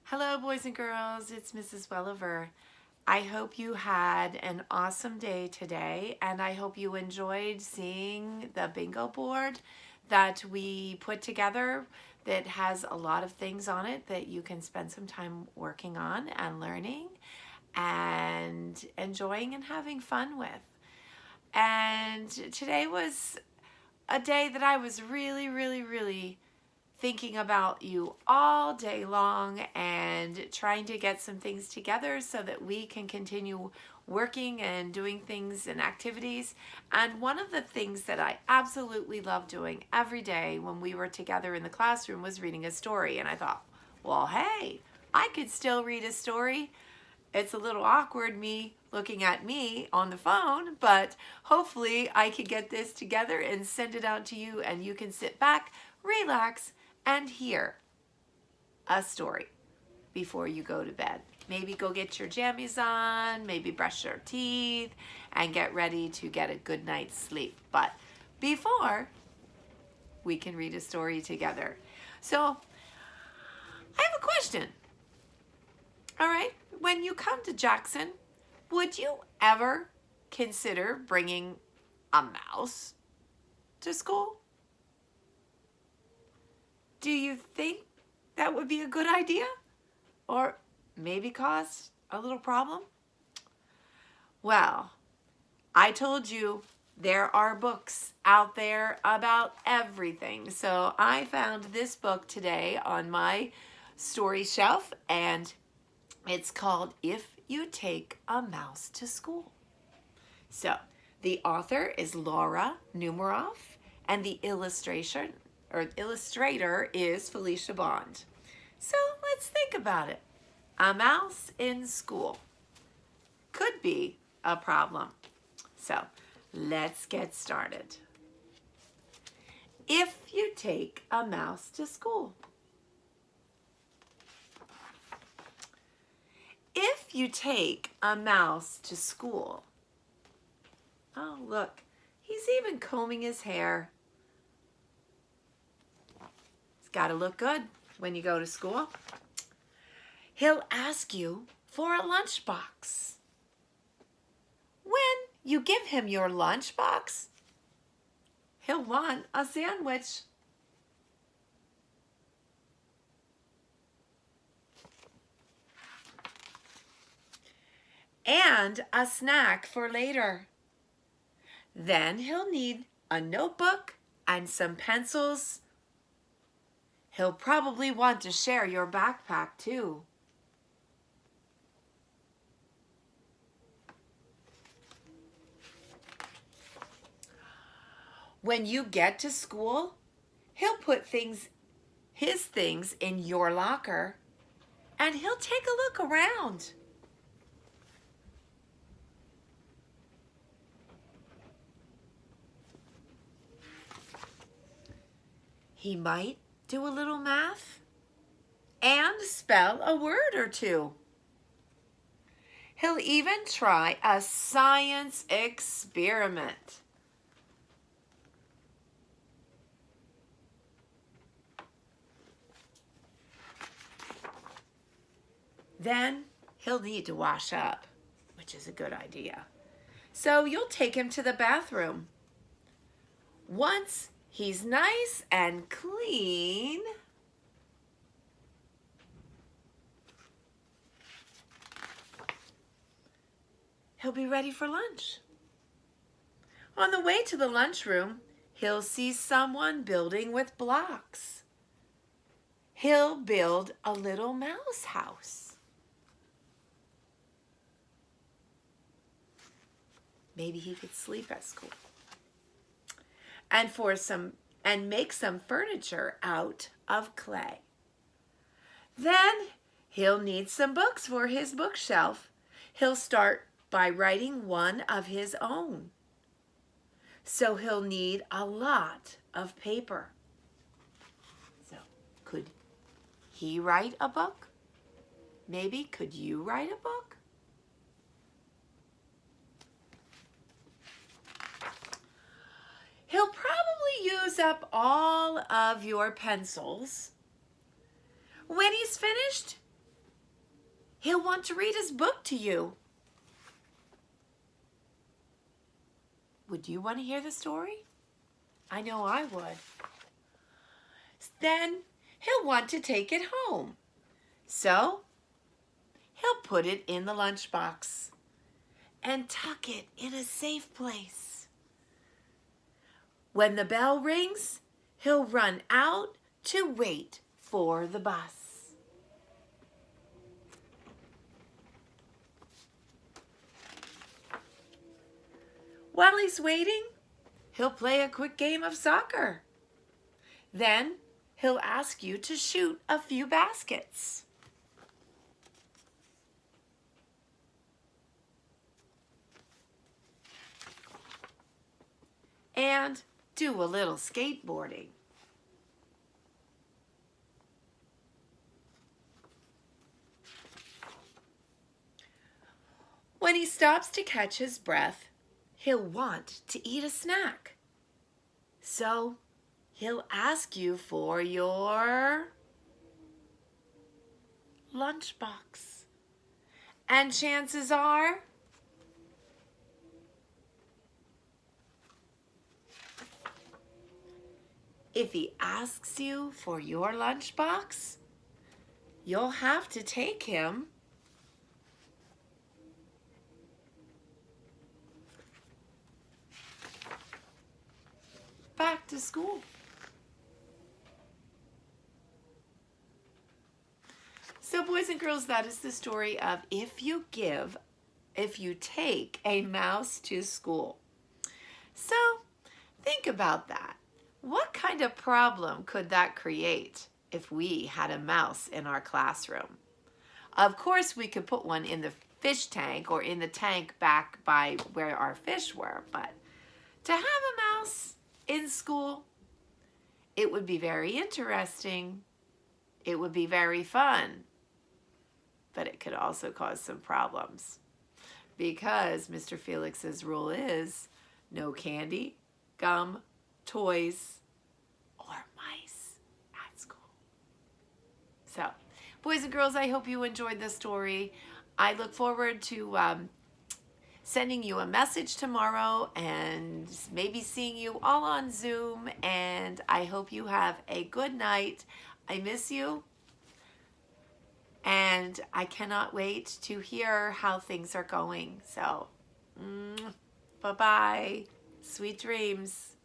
Hello, boys and girls. It's Mrs. Welliver. I hope you had an awesome day today, and I hope you enjoyed seeing the bingo board that we put together that has a lot of things on it that you can spend some time working on and learning and enjoying and having fun with. And today was a day that I was really thinking about you all day long and trying to get some things together so that we can continue working and doing things and activities. And one of the things that I absolutely love doing every day when we were together in the classroom was reading a story. And I thought, well, hey, I could still read a story. It's a little awkward me looking at me on the phone, but hopefully I can get this together and send it out to you, and you can sit back, relax, and hear a story before you go to bed. Maybe go get your jammies on, maybe brush your teeth, and get ready to get a good night's sleep. But before, we can read a story together. So I have a question. All right, when you come to Jackson, would you ever consider bringing a mouse to school? Do you think that would be a good idea? Or maybe cause a little problem? Well, I told you there are books out there about everything. So I found this book today on my story shelf, and it's called If You Take a Mouse to School. So the author is Laura Numeroff, and the illustrator is Felicia Bond. So let's think about it. A mouse in school could be a problem. So let's get started. If you take a mouse to school. If you take a mouse to school. Oh, look, he's even combing his hair. It's got to look good when you go to school. He'll ask you for a lunchbox. When you give him your lunchbox, he'll want a sandwich. And a snack for later. Then he'll need a notebook and some pencils. He'll probably want to share your backpack too. When you get to school, he'll put his things in your locker, and he'll take a look around. He might do a little math and spell a word or two. He'll even try a science experiment. Then he'll need to wash up, which is a good idea. So you'll take him to the bathroom. Once he's nice and clean, he'll be ready for lunch. On the way to the lunchroom, he'll see someone building with blocks. He'll build a little mouse house. Maybe he could sleep at school. And make some furniture out of clay. Then he'll need some books for his bookshelf. He'll start by writing one of his own. So he'll need a lot of paper. So could he write a book? Maybe could you write a book? He'll probably use up all of your pencils. When he's finished, he'll want to read his book to you. Would you want to hear the story? I know I would. Then he'll want to take it home. So he'll put it in the lunchbox and tuck it in a safe place. When the bell rings, he'll run out to wait for the bus. While he's waiting, he'll play a quick game of soccer. Then he'll ask you to shoot a few baskets. And do a little skateboarding. When he stops to catch his breath, he'll want to eat a snack. So he'll ask you for your lunchbox. And chances are if he asks you for your lunchbox, you'll have to take him back to school. So boys and girls, that is the story of if you take a mouse to school. So think about that. What kind of problem could that create if we had a mouse in our classroom? Of course, we could put one in the fish tank or in the tank back by where our fish were, but to have a mouse in school, it would be very interesting. It would be very fun, but it could also cause some problems because Mr. Felix's rule is no candy, gum, toys, or mice at school. So, boys and girls, I hope you enjoyed this story. I look forward to sending you a message tomorrow and maybe seeing you all on Zoom, and I hope you have a good night. I miss you, and I cannot wait to hear how things are going. So, bye-bye. Sweet dreams.